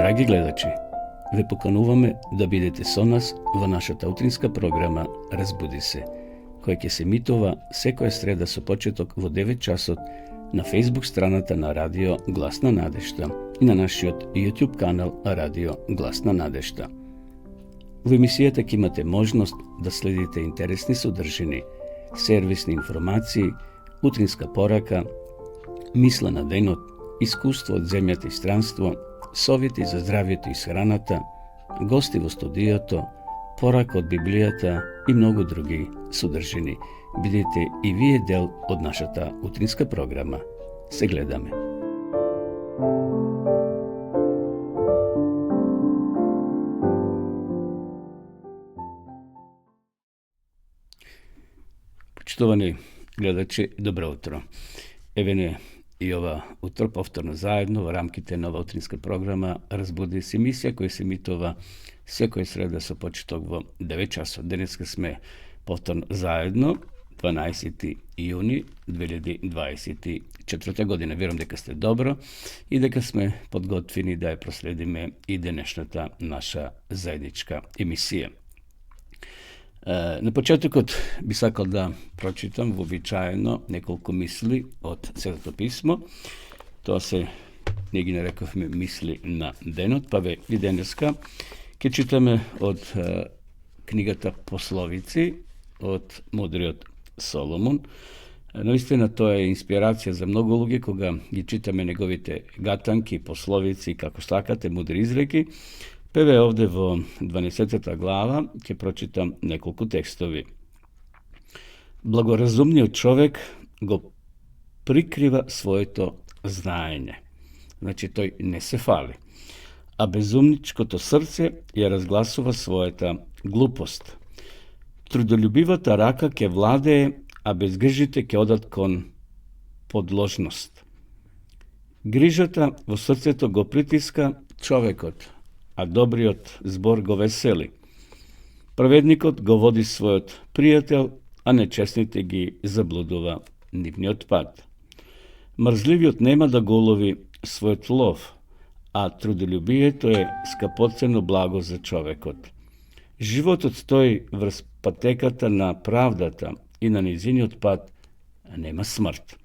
Драги гледачи, ве покануваме да бидете со нас во нашата утринска програма Разбуди се, која ќе се емитува секоја среда со почеток во 9 часот на Facebook страната на Радио Гласна надежта и на нашиот YouTube канал Радио Гласна надежта. Во емисијата ќе имате можност да следите интересни содржини, сервисни информации, утринска порака, мисла на денот, искуство од земјата и странство, совети за здравието и храната, гости во студиото, порака од Библијата и многу други содржини. Бидете и вие дел од нашата утринска програма. Се гледаме. Почитувани гледачи, добро утро. Еве не и ова утро повторно заедно во рамките на ова утринска програма Разбуди се, емисија која се емитува секоја среда со почеток во 9 часот. Денеска сме повторно заедно 12 јуни 2024 година. Верувам дека сте добро и дека сме подготвени да ја проследиме и денешната наша заедничка емисија. На почетокот би сакал да прочитам вообичаено неколку мисли од Светото писмо. Тоа се, не ги нарековме мисли на денот, па ве и денеска ќе читаме од книгата Пословици од мудриот Соломон. Наистина тоа е инспирација за многу луѓе кога ги читаме неговите гатанки, пословици, како сакате, мудри изреки. Певе овде во 12 глава ќе прочитам неколку текстови. Благоразумниот човек го прикрива своето знаење. Значи, тој не се фали. А безумничкото срце ја разгласува својата глупост. Трудолюбивата рака ќе владее, а безгрижите ќе одат кон подложност. Грижата во срцето го притиска човекот, а добриот збор го весели. Праведникот го води својот пријател, а нечестните ги заблудува нивниот пат. Мрзливиот нема да го улови својот лов, а трудолюбието е скапоцено благо за човекот. Животот стои врз патеката на правдата и на низиниот пат нема смрт.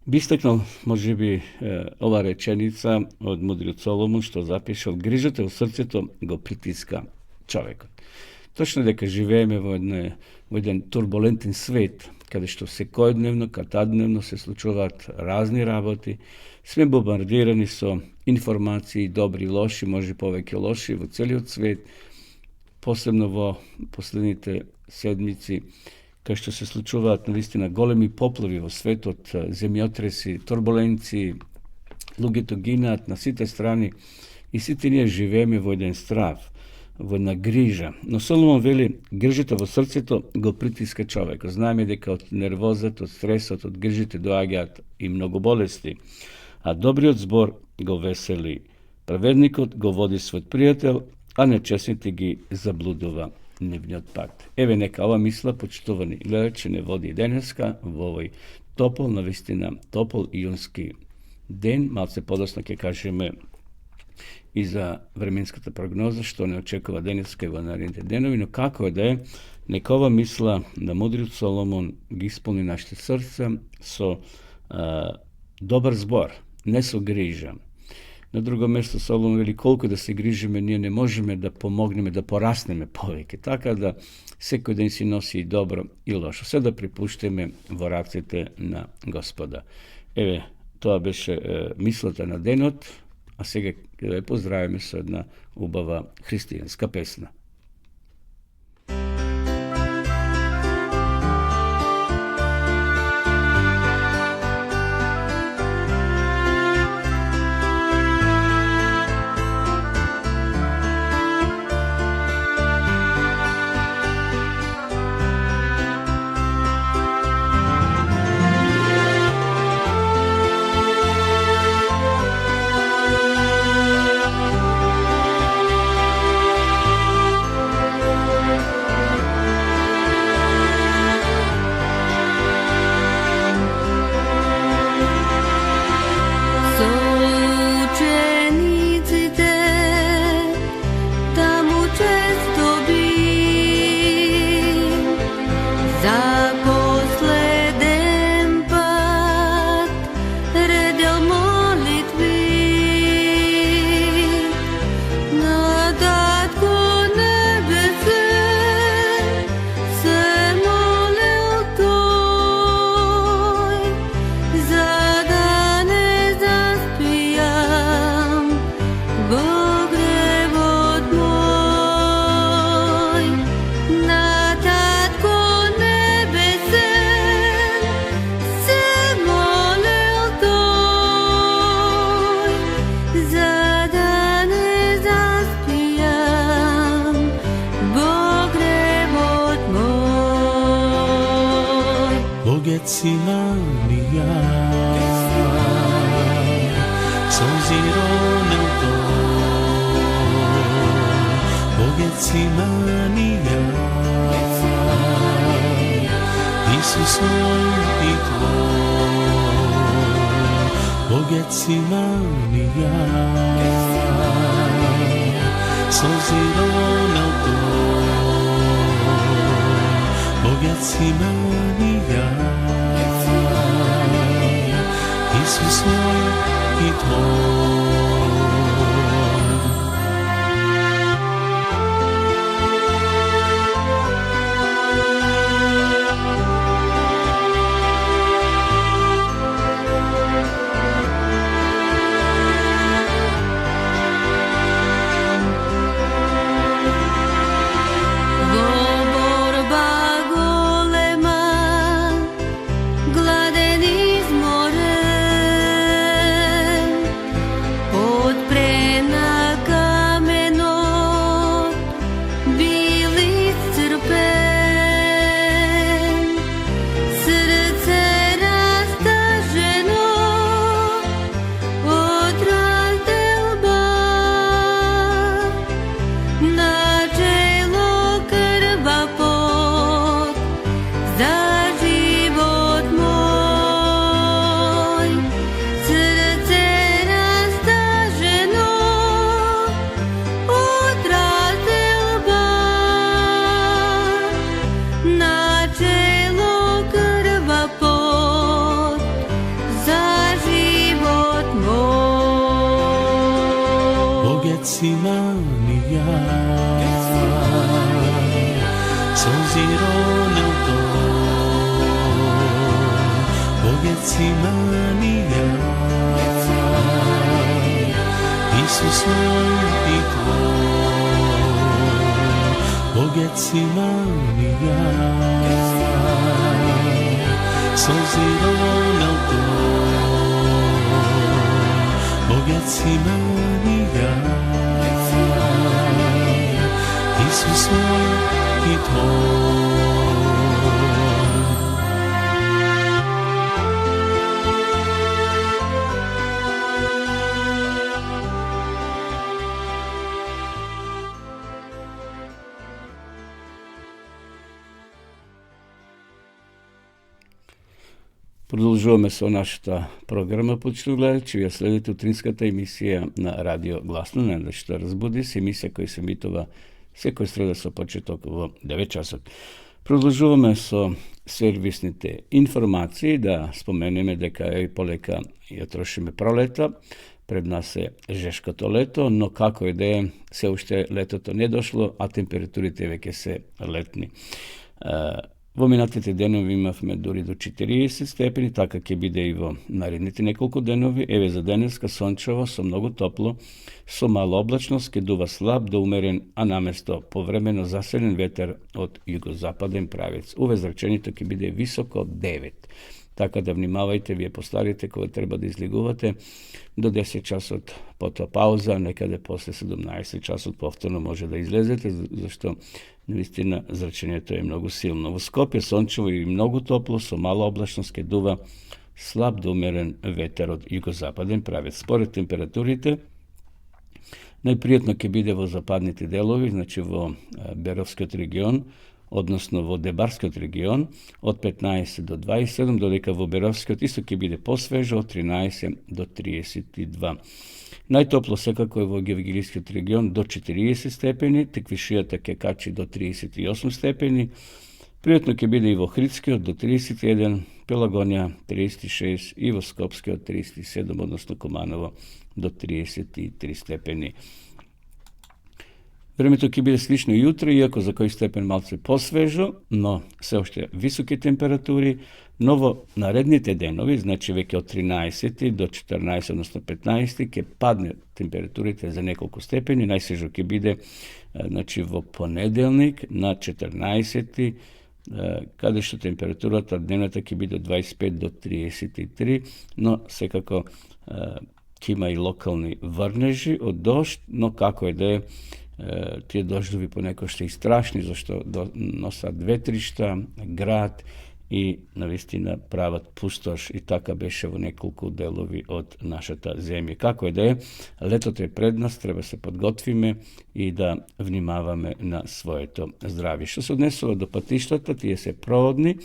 Би истакнал, можеби, ова реченица од мудриот Соломон, што запишал: грижата во срцето го притиска човекот. Точно дека живееме во еден турбулентен свет, каде што секојдневно, катадневно се случуваат разни работи, сме бомбардирани со информации, добри и лоши, може повеќе лоши во целиот свет, посебно во последните седмици, кај што се случуваат навистина големи поплави во светот, земјотреси, турбуленции, луѓето гинаат на сите страни и сите ние живееме во еден страв, во една грижа. Но Соломон вели: грижата во срцето го притиска човекот. Знаеме дека од нервозата, од стресот, од грижите доаѓаат и многу болести, а добриот збор го весели. Праведникот го води својот пријател, а нечестните ги заблудува нивниот пат. Еве нека ова мисла, почитувани гледачи, не води денеска во овој топол, навистина топол июнски ден. Малце подоцна ќе кажеме и за временската прогноза, што не очекува денеска и во наредните денови, но како е да е, нека ова мисла на мудриот Соломон ги исполни нашите срца со добар збор, не со грижа. На друго место Соломон вели: колку да се грижиме, ние не можеме да помогнеме да пораснеме повеќе. Така да секој ден си носи и добро и лошо. Се да припуштиме во рацете на Господа. Еве, тоа беше мислата на денот, а сега ќе да ја поздравиме со една убава христијанска песна. Getsemanija, s obzirom na to, Getsemanija, Isus moj i tvoj, Getsemanija, s obzirom na to, Getsemanija, Isus moj i tvoj. Getsemanija, s obzirom na to, Getsemanija, Isus moj i tvoj, Getsemanija, s obzirom na to, Getsemanija, Isus moj i tvoj. Продължуваме со нашата програма, почиту гледачи. Ја следите утринската емисија на Радио Гласно, надежта разбуди, се емисија која се емитува секој среда со почеток во 9 часот. Продолжуваме со сервисните информации, да споменеме дека и полека ја трошиме пролета. Пред нас е жешкото лето, но како и да е, се уште летото не дошло, а температурите веќе се летни. Во минатите денови имавме дури до 40 степени, така ќе биде и во наредните неколку денови. Еве за денеска сончево, со многу топло, со мало облачност, ке дува слаб до умерен, а наместо повремено заселен ветер од југозападен правец. Увезрачението ќе биде високо 9. Така да внимавајте, вие постарите кога треба да излегувате до 10 часот, потоа пауза, некаде после 17 часот повторно може да излезете, зашто наистина зрачението е многу силно. Во Скопје сончево и многу топло, со мала облачност ке дува слаб до умерен ветер од југозападен правец. Според температурите, најпријатно ќе биде во западните делови, значи во Беровскиот регион, односно во Дебарскиот регион, од 15 до 27, додека во Беровскиот исто ќе биде посвежо од 13 до 32. Најтопло секако е во Гевгилискиот регион до 40 степени, Теквишијата ќе качи до 38 степени, пријатно ќе биде и во Охридскиот до 31, Пелагонија 36 и во Скопскиот 37, односно Команово до 33 степени. Времето ќе биде слично и утре, иако за кој степен малце посвежо, но се уште високи температури, но во наредните денови, значи веќе од 13 до 14, односно 15, ќе падне температурите за неколку степени, најсвежо ќе биде значи во понеделник на 14, каде што температурата дневната ќе биде од 25 до 33, но секако ќе има и локални врнежи од дожд, но како е да е, тие дождови понекогаш се и страшни, зашто носат ветришта, град и навистина прават пустош и така беше во неколку делови од нашата земја. Како е да е, летото е пред нас, треба се подготвиме и да внимаваме на своето здравје. Што се однесува до патиштата, тие се проводни,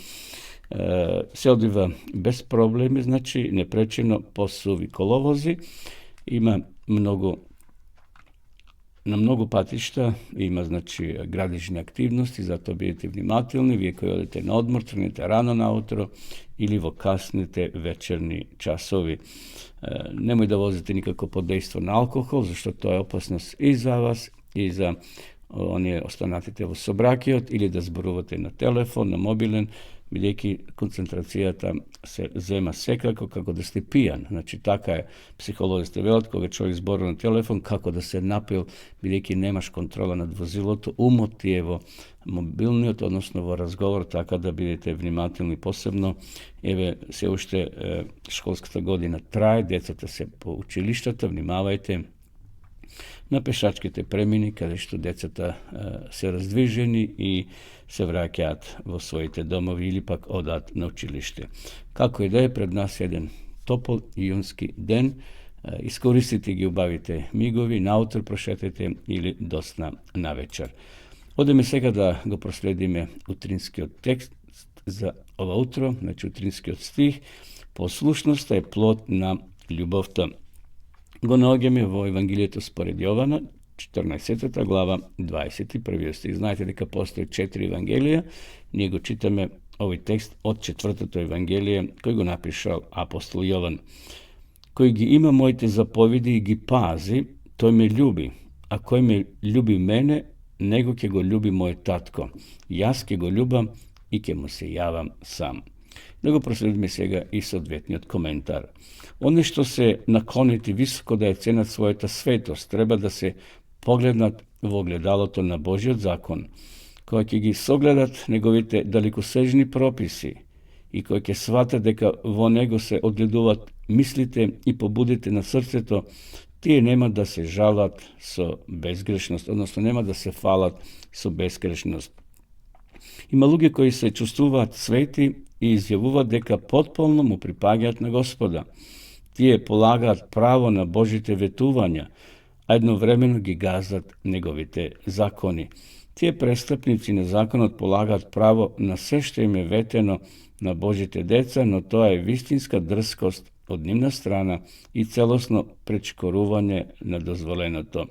се одива без проблеми, значи непречено по суви коловози, има на многу патишта има, значи, градични активности, затоа бидете внимателни, вие кои одите на одмор, тргнете рано наутро или во касните вечерни часови. Немој да возите никако под дејство на алкохол, зашто тоа е опасност и за вас, и за оние останатите во собракиот, или да зборувате на телефон, на мобилен, бидејќи концентрацијата се зема секако како да сте пијан. Значи, така е, психолозите велат, кога човек зборува на телефон, како да се напил, бидејќи немаш контрола над возилото, умот ти е во мобилниот, односно во разговор, така да бидете внимателни посебно. Еве, се уште школската година трае, децата се по училиштата, внимавајте на пешачките премини, каде што децата се раздвижени и се враќаат во своите домови или пак одат на училиште. Како и да е, пред нас еден топол јунски ден, искористите ги убавите мигови, наутро прошетете или досна навечер. Одеме сега да го проследиме утринскиот текст за ова утро, значи утринскиот стих. Послушноста е плод на љубовта. Го наоѓаме во Евангелието според Јована, 14 глава, 21 стих. Знаете дека постои 4 Евангелија, ние го читаме овој текст од 4-то Евангелие, кој го напишал апостол Јован. Кој ги има моите заповеди и ги пази, тој ме љуби, а кој ме љуби мене, него ќе го љуби мој татко. Јас ќе го љубам и ќе му се јавам сам. Да го проследиме сега и соодветниот коментар. Оне што се наклонети високо да ја ценат својата светост, треба да се погледнат во огледалото на Божиот закон, кој ќе ги согледат неговите далекосежни прописи и кој ќе сватат дека во него се одгледуваат мислите и побудите на срцето, тие нема да се жалат со безгрешност, односно нема да се фалат со безгрешност. Има луѓе кои се чувствуваат свети и изјавуваат дека потполно му припаѓаат на Господа. Тие полагаат право на Божите ветувања, а едновремено ги газат неговите закони. Тие престапници на законот полагаат право на се што им е ветено на Божите деца, но тоа е вистинска дрскост од нивна страна и целосно пречкорување на дозволеното.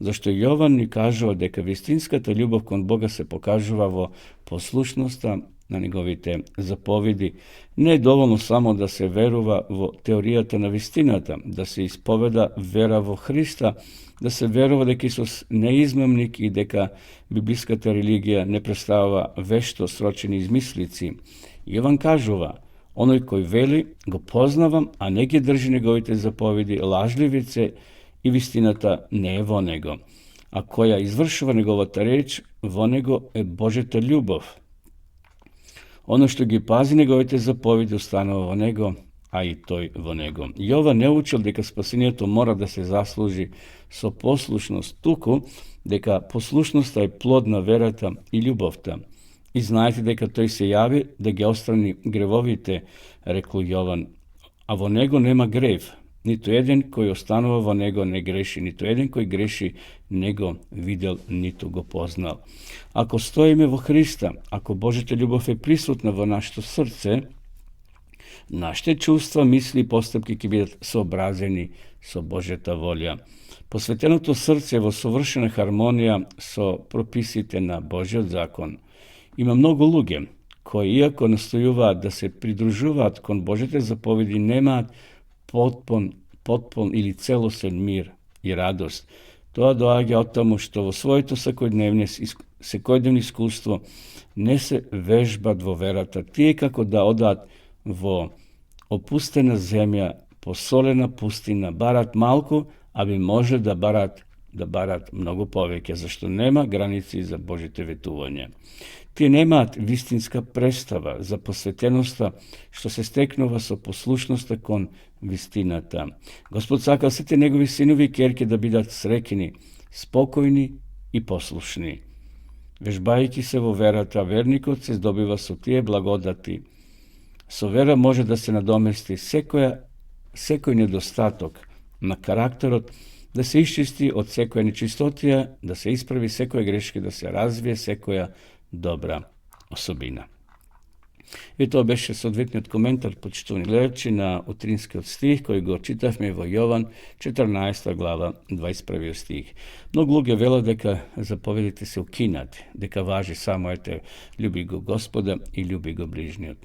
Зашто Јован ни кажува дека вистинската љубов кон Бога се покажува во послушноста на неговите заповеди. Не е доволно само да се верува во теоријата на вистината, да се исповеда вера во Христа, да се верува дека Исус не е измамник и дека библиската религија не представува вешто срочени измислици. Јован кажува, оној кој вели, го познавам, а не ги држи неговите заповеди, лажливице и вистината не е во него. А која извршува неговата реч, во него е Божјата љубов. Оно што ги пази неговите заповеди останува во него, а и тој во него. Јован не учил дека спасението мора да се заслужи со послушност, туку дека послушноста е плод на верата и љубовта. И знаете дека тој се јави да ги острани гревовите, рекол Јован, а во него нема грев. Ниту еден кој останува во него не греши, ниту еден кој греши не го видел, ниту го познал. Ако стоиме во Христа, ако Божјата љубов е присутна во нашето срце, нашите чувства, мисли и постапки ќе бидат сообразени со Божјата волја. Посветеното срце во совршена хармонија со прописите на Божјиот закон. Има многу луѓе кои, иако настојуваат да се придружуваат кон Божјите заповеди, немаат потпон или целосен мир и радост. Тоа доаѓа од таму што во своето секојдневно искуство не се вежбат во верата. Тие како да одат во опустена земја, посолена пустина, барат малку, а би може да барат многу повеќе, зашто нема граници за Божите ветувања. Тие немаат вистинска представа за посветеноста што се стекнува со послушноста кон вистината. Господ сака сите негови синови и ќерки да бидат среќни, спокојни и послушни. Vežbajući se vo verата, vernikот се здобива со тие благодати. Со вера може да се надомести секој недостаток на карактерот, да се исчисти од секоја нечистотија, да се исправи секоја грешка, да се развие секоја добра особина. И тоа беше соодветниот коментар, почитувани гледачи, на утринскиот стих кој го читавме во Јован 14 глава 21 стих. Многу луѓе велат дека заповедите се укинати, дека важи само љуби го Господа и љуби го ближниот.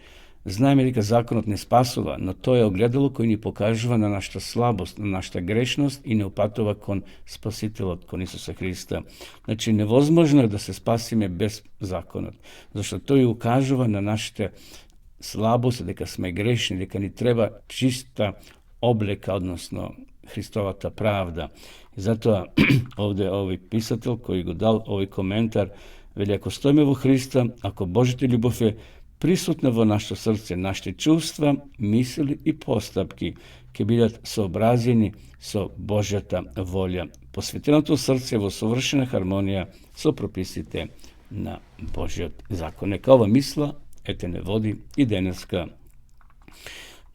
Знаеме дека законот не спасува, но тоа е огледало кој ни покажува на нашата слабост, на нашата грешност и не упатува кон Спасителот, кон Исуса Христа. Значи, невозможно е да се спасиме без законот, зашто тој укажува на нашите слабости, дека сме грешни, дека ни треба чиста облека, односно Христовата правда. И затоа овде овој писател кој го дал овој коментар, вели, ако стоиме во Христа, ако Божјата љубов е присутна во нашето срце, нашите чувства, мисли и постапки ќе бидат сообразени со Божјата волја. Посветеното срце во совршена хармонија со прописите на Божјиот закон. Нека ова мисла не води и денеска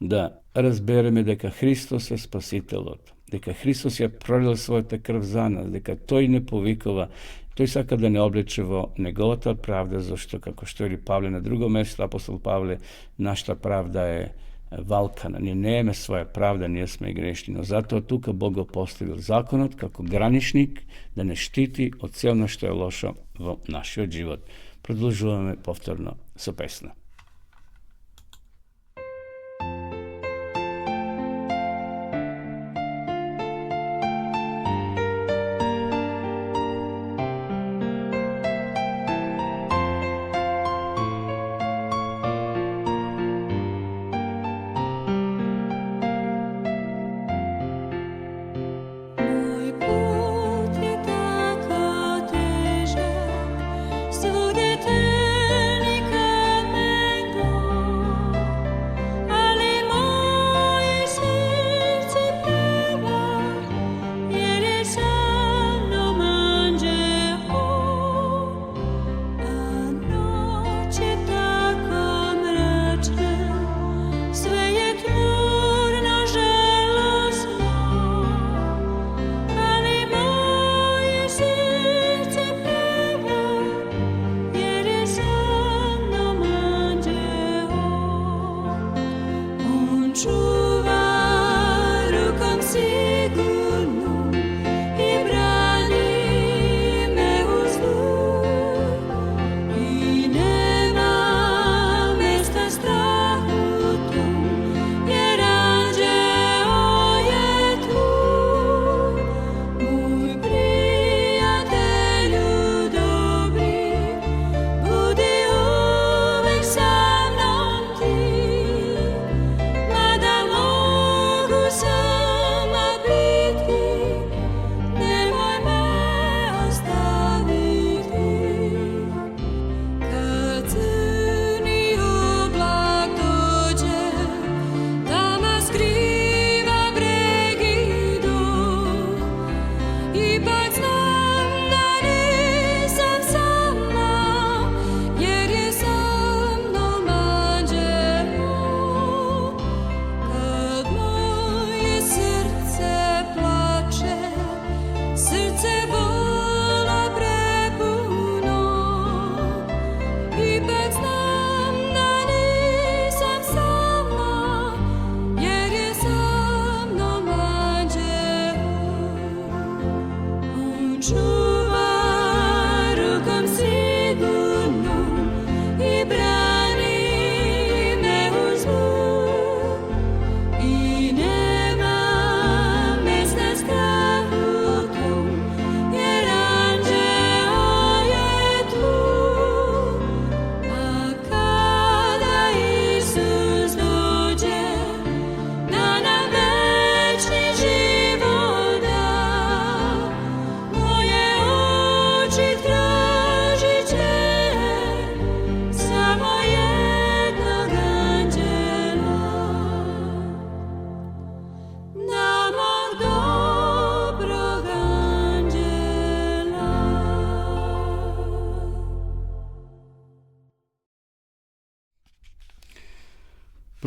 да разбереме дека Христос е Спасителот, дека Христос ја пролил својата крв за нас, дека тој не повикува. Тој сака да не облече во неговата правда, зашто, како што вели Павле на друго место, апостол Павле, нашата правда е валкана. Ние нееме своја правда, ние сме грешни, но затоа тука Бог го поставил законот како граничник да не штити од целно што е лошо во нашиот живот. Продолжуваме повторно со песна. Sama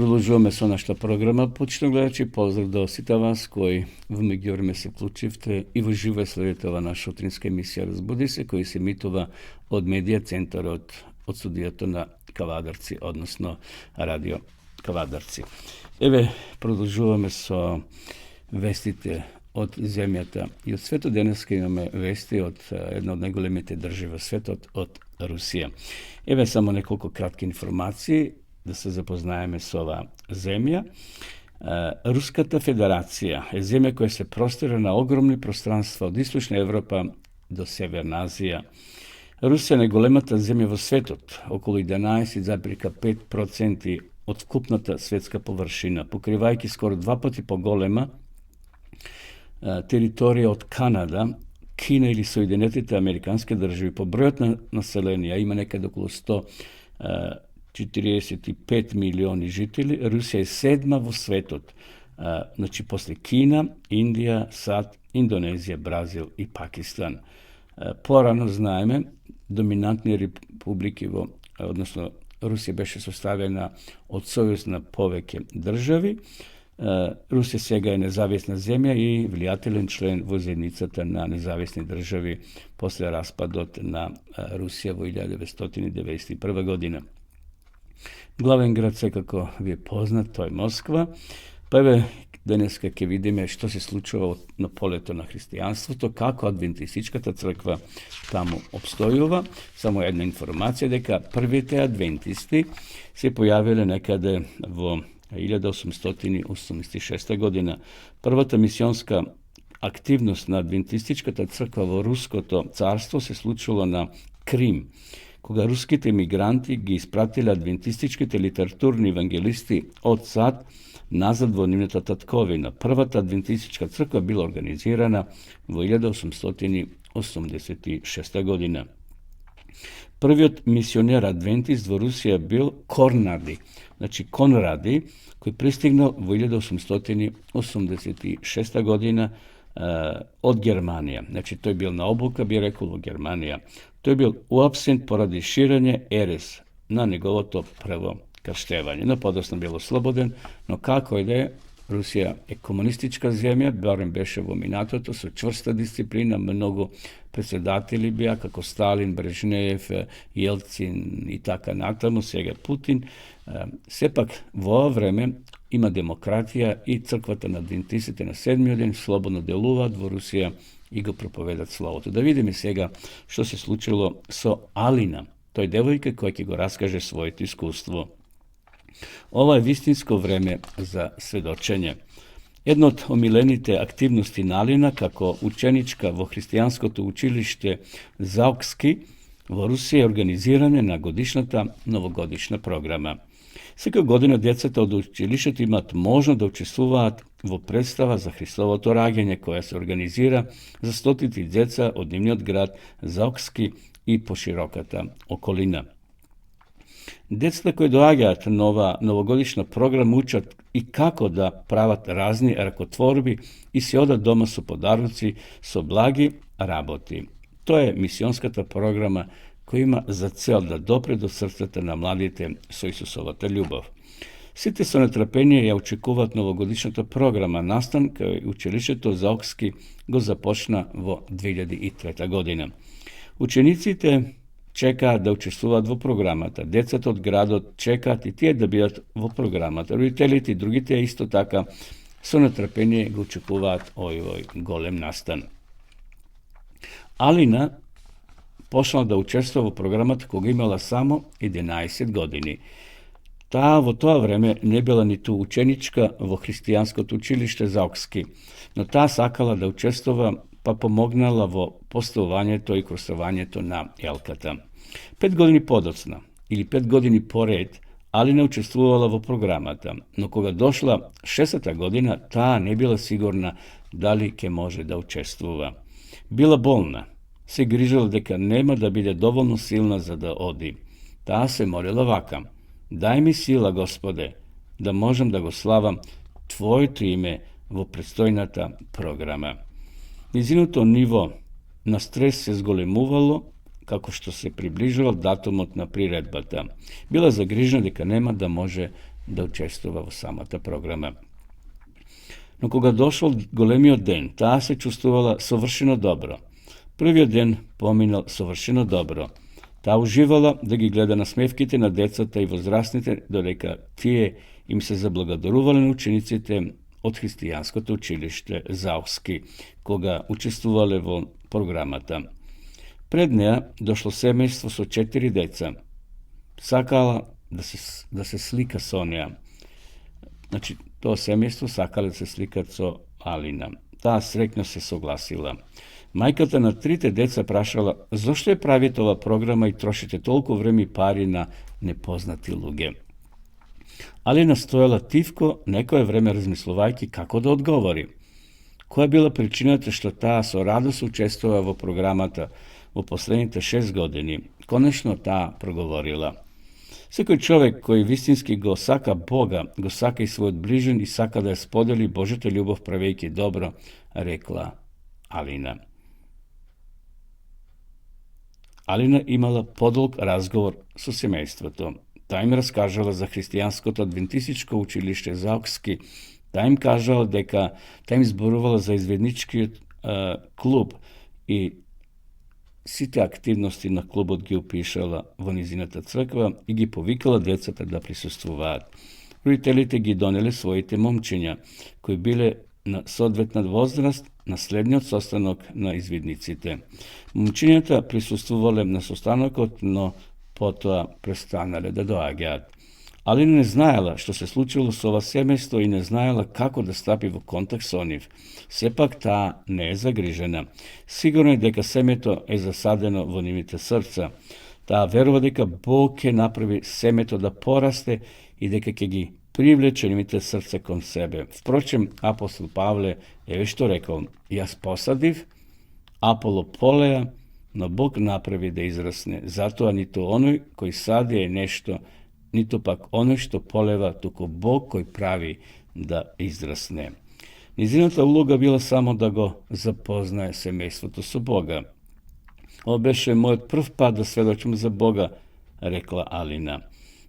Продължуваме со нашата програма. Почитам гледачи, поздрав до сите вас кои во меѓувреме се вклучивте и во живо следите ова наша утринска емисија Разбуди се, кој се емитува од медија центарот од студијето на Кавадарци, односно радио Кавадарци. Еве, продолжуваме со вестите од земјата и од светот. Денеска имаме вести од една од најголемите држави во светот, од Русија. Еве само неколку кратки информации да се запознаеме со оваа земја. Руската Федерација е земја која се простира на огромни пространства од Источна Европа до Северна Азија. Русија е најголемата земја во светот, околу 11,5% од вкупната светска површина, покривајќи скоро 2 пати поголема територија од Канада, Кина или Соединетите Американски држави. По бројот на население има некаде околу 145 милиони жители. Русија е 7 во светот, значи после Кина, Индија, САД, Индонезија, Бразил и Пакистан. Порано знаеме, доминантни републики односно Русија беше составена од сојуз на повеќе држави. Русија сега е независна земја и влијателен член во заедницата на независни држави после распадот на Русија во 1991 година. Главен град секако ви е познат, тој е Москва. Па еве, денеска ќе видиме што се случува на полето на христијанството, како адвентистичката црква таму обстојува. Само една информација дека првите адвентисти се појавиле некаде во 1886 година. Првата мисионска активност на адвентистичката црква во Руското царство се случила на Крим, кога руските мигранти ги испратиле адвентистичките литературни евангелисти од САД назад во нивната татковина. Првата адвентистичка црква била организирана во 1886 година. Првиот мисионер адвентист во Русија бил Конради, кој пристигнал во 1886 година од Германија. Тој бил на обука, би рекол, во Германија. Тој бил уапсен поради ширење ерес на неговото прво крштевање. Но подоцна бил ослободен, но како и да е, Русија е комунистичка земја, барем беше во минатото, со чврста дисциплина, многу председатели беа, како Сталин, Брежнеев, Јелцин и така натаму, сега Путин. Сепак, во ова време има демократија и црквата на адвентистите на седмиот ден слободно делуваат во Русија и го проповедат словото. Да видиме сега што се случило со Алина, тој девојка која ќе го раскаже своето искуство. Ова е вистинско време за сведочење. Една од омилените активности на Алина како ученичка во христијанското училиште Заокски во Русија е организирање на годишната новогодишна програма. Секоја година децата од училиштето имаат можност да учествуваат во представа за Христовото раѓање, која се организира за стотици деца од нивниот град Заокски и по широката околина. Децата кои доаѓаат на ова новогодишна програма учат и како да прават разни ракотворби и се одат дома со подароци, со благи работи. Тоа е мисионската програма која има за цел да допре до срцата на младите со Исусовата љубов. Сите со нетрпение ја очекуваат новогодишната програма. Настан кај училиштето Заокски го започна во 2003 година. Учениците чекаат да учествуваат во програмата. Децата од градот чекаат и тие да бидат во програмата. Родителите и другите исто така со нетрпение го очекуваат овој голем настан. Алина почнала да учествува во програмата кога имала само 11 години. Таа во тоа време не била ниту ученичка во христијанското училиште Заокски, но таа сакала да учествува, па помогнала во поставувањето и кросувањето на елката. 5 години подоцна, или 5 години поред, Алина учествувала во програмата, но кога дошла 6-та година, таа не била сигурна дали ќе може да учествува. Била болна, се грижала дека нема да биде доволно силна за да оди. Таа се молила вака: дај ми сила, Господе, да можам да го славам Твоето име во предстојната програма. Низиното ниво на стрес се зголемувало како што се приближувал датумот на приредбата. Била загрижена дека нема да може да учествува во самата програма. Но кога дошол големиот ден, таа се чувствувала совршено добро. Првиот ден поминал совршено добро. Таа уживала да ги гледа насмевките на децата и возрастните, додека тие им се заблагодарувале на учениците од христијанското училиште Заухски, кога учествувале во програмата. Пред неа дошло семејство со 4 деца. Сакала да се слика со неа. Значи, тоа семејство сакале да се сликат со Алина. Таа среќно се согласила. Мајката на 3 деца прашала зошто ја правите ова програма и трошите толку време и пари на непознати луѓе. Алина стоела тивко некое време размислувајќи како да одговори. Која била причината што таа со радост учествува во програмата во последните 6 години? Конечно таа проговорила. Секој човек кој вистински го сака Бога, го сака и својот ближен и сака да ја сподели Божјата љубов правејќи добро, рекла Алина. Алина имала подолг разговор со семејството. Таа им раскажала за христијанското адвентистичко училиште Заухски. Таа им кажала дека таа им зборувала за изведничкиот клуб и сите активности на клубот ги опишала во низината црква и ги повикала децата да присуствуваат. Родителите ги донеле своите момчиња, кои биле на соодветна возраст на следниот состанок на извидниците. Момчињата присуствувале на состанокот, но потоа престанале да доаѓаат. Алина не знаела што се случило со ова семејство и не знаела како да стапи во контакт со нив. Сепак таа не е загрижена. Сигурно е дека семето е засадено во нивните срца. Таа верува дека Бог ќе направи семето да порасте и дека ќе ги привлече нивните срца кон себе. Впрочем, апостол Павле еве што рекол: јас посадив, Аполо полеа, но Бог направи да израсне. Затоа ниту оној кој сади е нешто, ниту пак оној што полева, туку Бог кој прави да израсне. Низината улога била само да го запознае семејството со Бога. Ова беше мојот прв пат да сведочам за Бога, рекла Алина.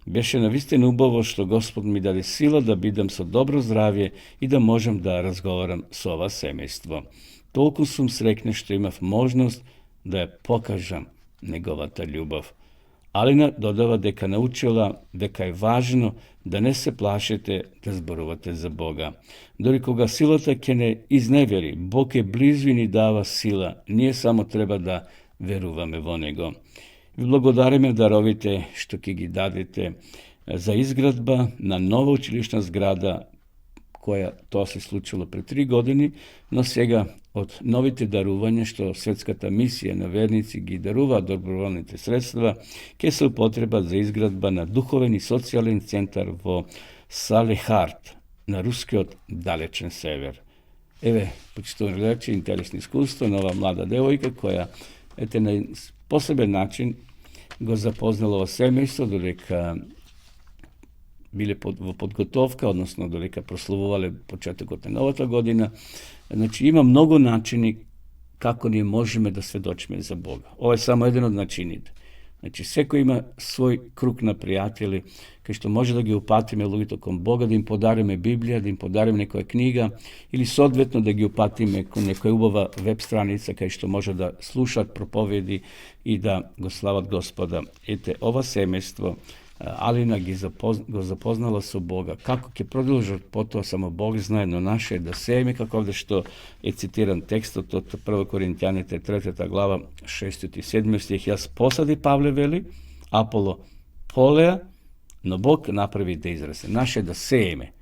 Беше навистина убаво што Господ ми даде сила да бидам со добро здравје и да можам да разговарам со ова семејство. Толку сум среќна што имав можност да ја покажам неговата љубов. Алина додава дека научила дека е важно да не се плашите да зборувате за Бога. Дори кога силата ќе не изневери, Бог е близу и ни дава сила. Ние само треба да веруваме во Него. Ви благодариме даровите што ќе ги дадете за изградба на нова училишна зграда, која тоа се случило пред 3 години, но сега од новите дарувања што светската мисија на верници ги даруваат доброволните средства, ќе се употребат за изградба на духовен и социјален центар во Салехард, на рускиот далечен север. Еве, почитувани гледачи, интересно искуство на ова млада девојка која на посебен начин го запознала ова семејство, додека биле во подготовка, односно додека прославувале почетокот на новата година. Значи, има многу начини како ние можеме да сведочиме за Бога. Ова е само еден од начините. Значи, секој има свој круг на пријатели, кај што може да ги упатиме луѓето кон Бога, да им подариме Библија, да им подариме некоја книга, или соодветно да ги упатиме кон некоја убава веб страница кај што може да слушат проповеди и да го слават Господа. Ете, ова семејство Алина го запознала со Бога. Како ќе продолжат потоа, само Бог знае, но наше е да сееме, како овде што е цитиран текстот од 1 Коринтјаните 3 глава 6 и 7 стих. Јас посади, Павле вели, Аполо полеа, но Бог направи да израсне. Наше е да сееме,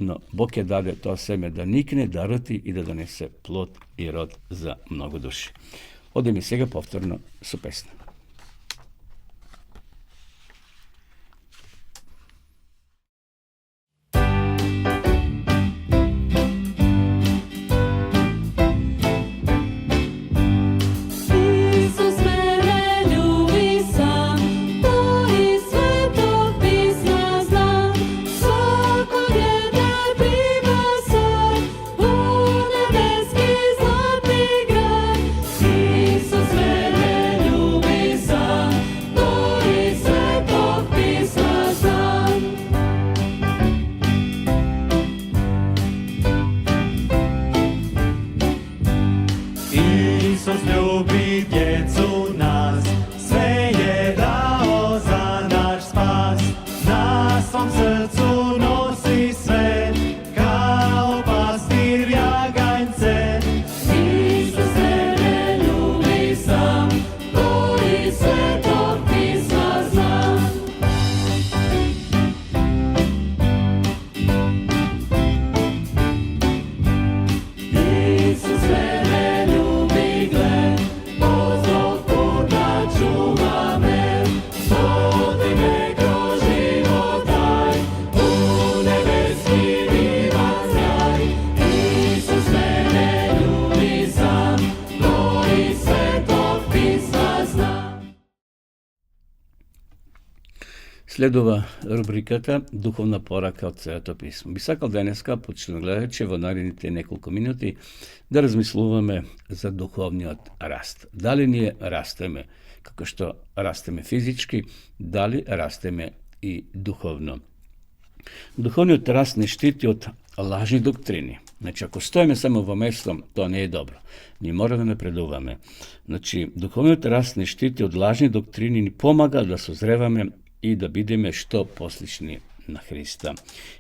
но Бог ќе даде тоа семе да никне, да рати и да донесе плод и род за многу души. Одеме сега повторно со песна. Isus mene ljubi Следува рубриката Духовна порака од Светото писмо. Би сакал денеска, почнемо гледачи, во наредните неколку минути, да размислуваме за духовниот раст. Дали ние растеме, како што растеме физички, дали растеме и духовно. Духовниот раст не штити од лажни доктрини. Значи, ако стоиме само во место, тоа не е добро. Ние мора да напредуваме. Значи, духовниот раст не штити од лажни доктрини, ни помага да созреваме и да бидеме што послични на Христа.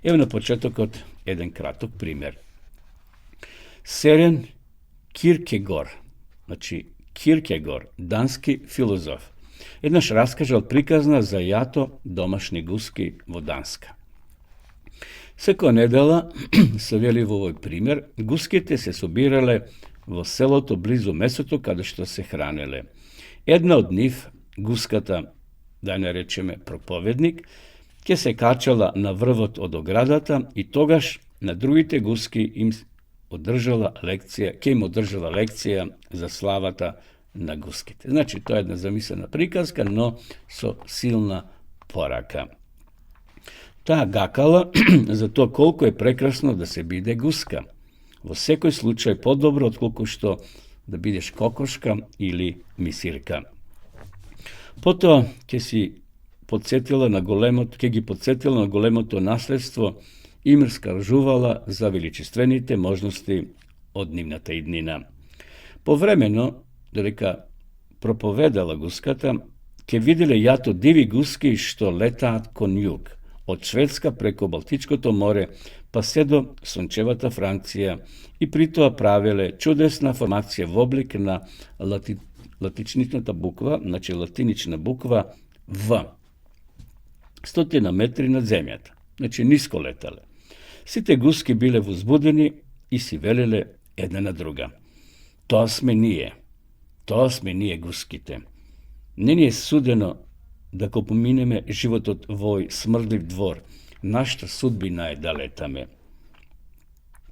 Ево на почетокот еден краток пример. Сорен Киркегор, значи Киркегор, дански филозоф, еднаш раскажал приказна за јато домашни гуски во Данска. Секоја недела, се вели во овој пример, гуските се собирале во селото близу местото каде што се хранеле. Една од нив, гуската, да не речеме проповедник, ќе се качала на врвот од оградата и тогаш на другите гуски им одржала лекција за славата на гуските. Значи, тоа е една замислена приказка, но со силна порака. Таа гакала за тоа колку е прекрасно да се биде гуска. Во секој случај подобро отколку што да бидеш кокошка или мисирка. Потоа ќе ги подсетила на големото наследство и им раскажувала за величествените можности од нивната иднина. Повремено, додека проповедала гуската, ќе виделе јато диви гуски што летаат кон југ, од Шведска преко Балтичкото море, па се до сончевата Франција и при тоа правеле чудесна формација во облик на латиничната буква, значи латинична буква В. 100 метри над земјата, значи ниско летале. Сите гуски биле возбудени и си велеле една на друга. Тоа сме ние гуските. Не ни е судено да го поминеме животот во овој смрдлив двор. Нашата судбина е да летаме.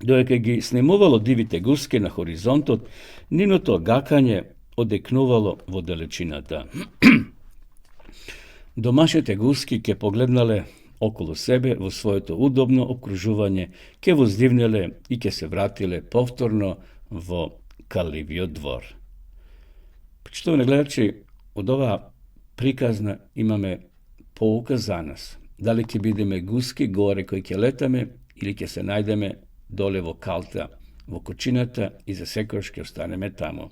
Додека ги снемувало дивите гуски на хоризонтот, нивното гакање одекнувало во далечината. Домашните гуски ќе погледнале околу себе во своето удобно окружување, ќе воздивнеле и ќе се вратиле повторно во каливиот двор. Почитувани гледачи, од оваа приказна имаме поука за нас. Дали ќе бидеме гуски горе кои ќе летаме или ќе се најдеме доле во калта, во кочината и за секојаш ќе останеме таму.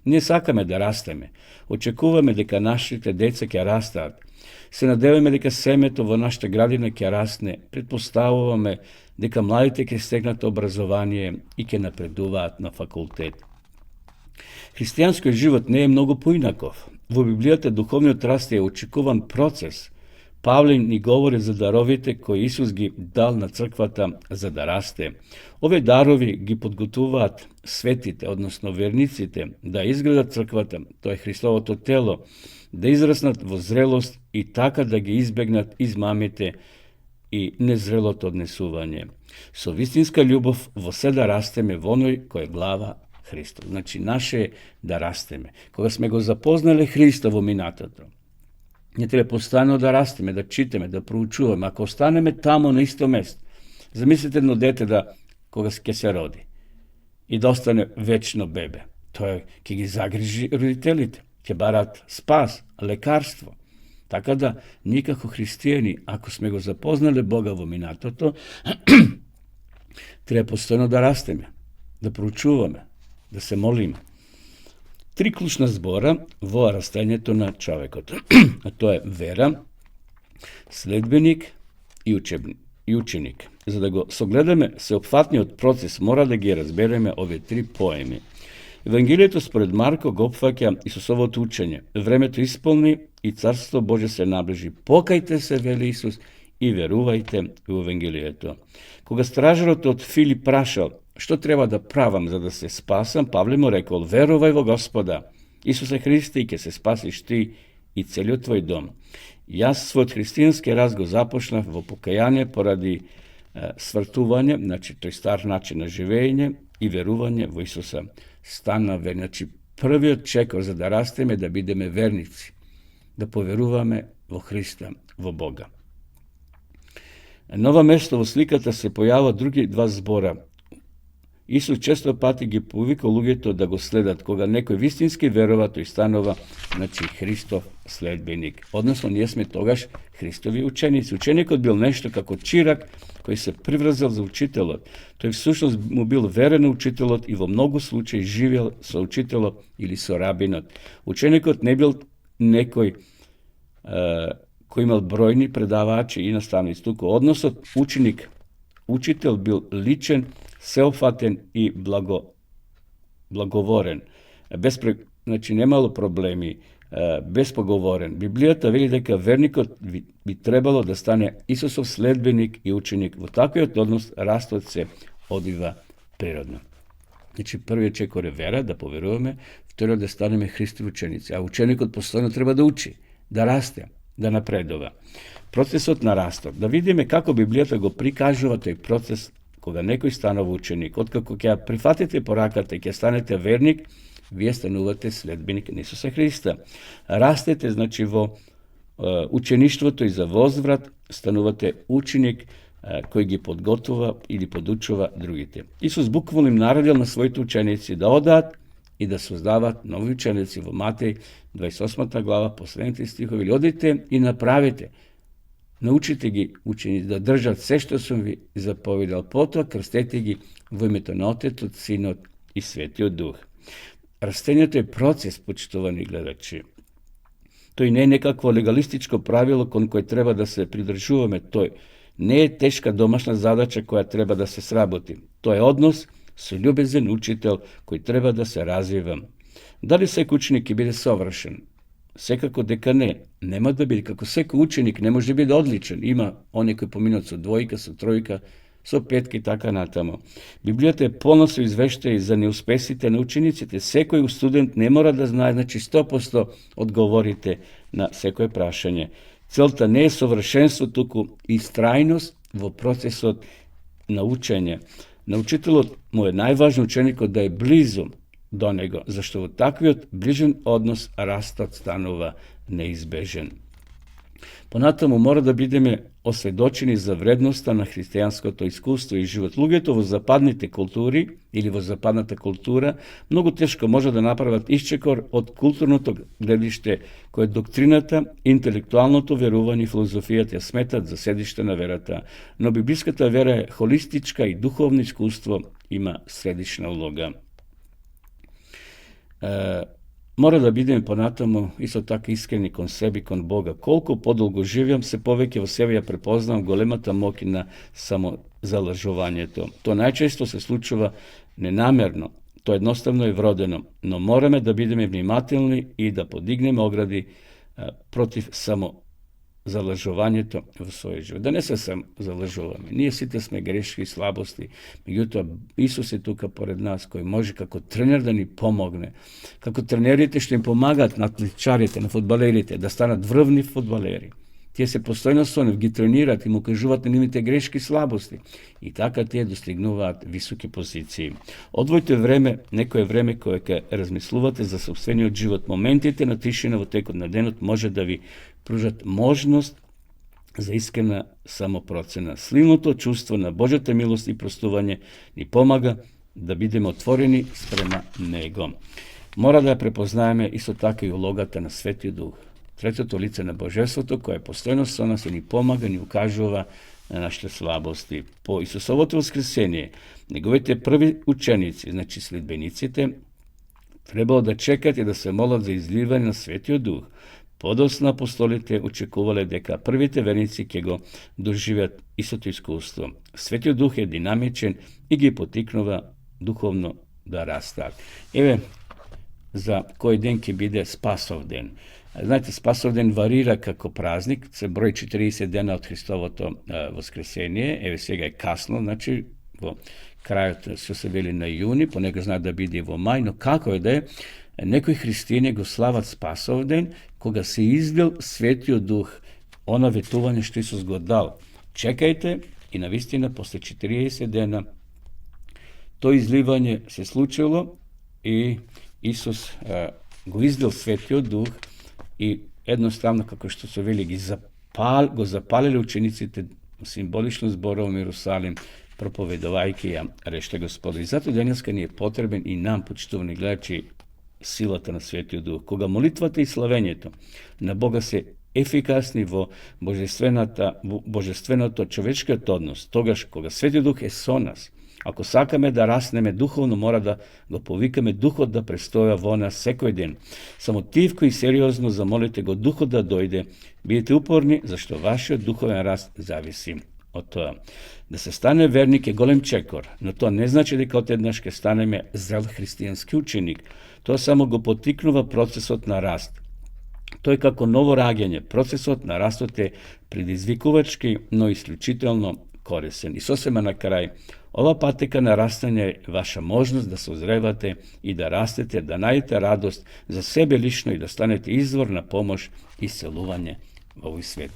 Ние сакаме да растеме, очекуваме дека нашите деца ќе растаат, се надеваме дека семето во нашата градина ќе расне, предпоставуваме дека младите ќе стекнат образование и ќе напредуваат на факултет. Христијанскиот живот не е многу поинаков. Во Библијата духовниот раст е очекуван процес. Павле ни говори за даровите кои Исус ги дал на црквата за да расте. Овие дарови ги подготуваат светите, односно верниците, да изградат црквата, тоа е Христовото тело, да израснат во зрелост и така да ги избегнат измамите и незрелото однесување. Со вистинска љубов во се да растеме во оној кој е глава Христос. Значи, наше е да растеме. Кога сме го запознале Христа во минатото, не треба постојано да растеме, да читаме, да проучуваме. Ако останеме тамо на исто место, замислете едно дете кога ќе се роди и да остане вечно бебе. Тоа ќе ги загрижи родителите, ќе барат спас, лекарство. Така да, ние како христијани, ако сме го запознале Бога во минатото, треба постојано да растеме, да проучуваме, да се молиме. 3 клучна збора во растењето на човекот. А тоа е вера, следбеник и ученик. За да го согледаме сеопфатниот процес, мора да ги разбереме овие 3 поеми. Евангелието според Марко го опфаќа Исусовото учење. Времето исполни и Царство Божие се наближи. Покајте се, вели Исус, и верувајте во Евангелието. Кога стражарот од Филип прашал што треба да правам за да се спасам, Павле му рекол: верувај во Господа Исуса Христа и ќе се спасиш ти и целиот твој дом. Јас својот христијански раз го започнав во покаяние поради свртување, значи тој стар начин на живење и верување во Исуса. Стана верни. Значи, првиот чекор за да растеме да бидеме верници, да поверуваме во Христа, во Бога. На ова место во сликата се појавува други два збора. Исус често пати ги повика луѓето да го следат. Кога некој вистински верува, тој станува, Христов следбеник. Односно, ние сме тогаш Христови ученици. Ученикот бил нешто како чирак кој се приврзал за учителот. Тој всушност му бил верен на учителот и во многу случаи живеел со учителот или со рабинот. Ученикот не бил некој кој имал бројни предавачи и наставници. Туку односот ученик-учител бил личен, сеопфатен и благоворен. Немало проблеми, безпоговорен. Библијата вели дека верникот би требало да стане Исусов следбеник и ученик. Во таквиот однос растот се одвива природно. Првиот чекор е вера, да поверуваме, вториот да станеме Христови ученици. А ученикот постојано треба да учи, да расте, да напредува. Процесот на растот. Да видиме како Библијата го прикажува тој процес кога некој станува ученик. Откако ќе прифатите пораката и ќе станете верник, вие станувате следбеник на Исуса Христа. Растете, во учеништвото и за возврат, станувате ученик кој ги подготвува или подучува другите. Исус буквално им наредил на своите ученици да одат и да создават нови ученици во Матеј 28 глава, последните стихови. Или одите и направите. Научите ги ученици да држат се што сум ви заповедал. Потоа крстете ги во името на Отецот, Синот и Светиот Дух. Растението е процес, почитувани гледачи. Тој не е некакво легалистичко правило кон кој треба да се придржуваме. Тој не е тешка домашна задача која треба да се сработи. Тој е однос со љубезен учител кој треба да се развива. Дали секој ученик ќе биде совршен? Секако дека не. Нема да биде. Како секој ученик не може да биде одличен. Има они кои поминат со двојка, со тројка, со петки и така натаму. Библијата е полна со извештаи за неуспесите на учениците. Секој студент не мора да знае, 100% одговорите на секое прашање. Целта не е совршенство, туку истрајност во процесот на учење. На учителот му е најважно ученикот да е близо до него, зашто во таквиот ближен однос растот станува неизбежен. Понатаму мора да бидеме осведочени за вредноста на христијанското искуство и живот. Луѓето во западните култури или во западната култура многу тешко може да направат исчекор од културното гледиште кое доктрината, интелектуалното верување и филозофијата ја сметат за седиште на верата, но библиската вера е холистичка и духовно искуство има средишна улога. Мора да бидеме понатаму исто така искрени кон себе и кон Бога. Колку подолго живеам, се повеќе во себе ја препознавам големата моќ на самозалажувањето. Тоа најчесто се случува ненамерно, тоа едноставно е вродено, но мораме да бидеме внимателни и да подигнеме огради против самозалажувањето во својот живот. Да не се самозалажуваме. Ние сите сме грешки и слабости, меѓутоа Исус е тука поред нас, кој може како тренер да ни помогне. Како тренерите што им помагаат на атлетичарите, на фудбалерите, да станат врвни фудбалери. Тие се постојно со нив, ги тренираат и му кажуваат на нивните грешки и слабости. И така тие достигнуваат високи позиции. Одвојте време, некое време кое ќе размислувате за собствениот живот. Моментите на тишина во текот на денот може да ви пружат можност за искрена самопроцена. Сливното чувство на Божјата милост и простување ни помага да бидеме отворени спрема Него. Мора да ја препознаеме исто така и улогата на Светиот Дух. Третото лице на Божеството, кое постојано со нас и ни помага, ни укажува на нашите слабости. По Исусовото воскресение, неговите први ученици, следбениците, требало да чекат и да се молат за изливање на Светиот Дух. Подоцна апостолите очекувале дека првите верници ќе го доживеат истото искуство. Светиот Дух е динамичен и ги потикнува духовно да растат. Еве, за кој ден ќе биде Спасов ден. Знаете, Спасов ден варира како празник, се брои 40 дена од Христовото воскресение. Еве сега е касно, во крајот се вели на јуни, понекогаш знаат да биде во мај, но како е да е, некои христијани го слават Спасов ден, кога се излил Светиот Дух, она ветување што Исус го дал. Чекајте и навистина после 40 дена тој изливање се случило и Исус го издел Светиот Дух и едноставно, како што се вели, го запалиле учениците символично зборуваме Иерусалим, проповедувајќи ја речта Господа. И затоа денеска ни е потребен и нам, почитувани гледачи, силата на Светиот Дух. Кога молитвата и славењето на Бога се ефикасни во божественото човечкиот однос, тогаш кога Светиот Дух е со нас, ако сакаме да раснеме духовно, мора да го повикаме Духот да престоја во нас секој ден. Само тивко и сериозно замолите го Духот да дојде. Бидете упорни, зашто вашиот духовен раст зависи од тоа. Да се стане верник е голем чекор, но тоа не значи дека одеднаш ќе станеме зрел христијански ученик. Тоа само го поттикнува процесот на раст. Тој како ново раѓање, процесот на растот е предизвикувачки, но исклучително корисен. И сосема на крај, ова патека на растање е ваша можност да се озревате и да растете, да најдете радост за себе лично и да станете извор на помош и исцелување во овој свет.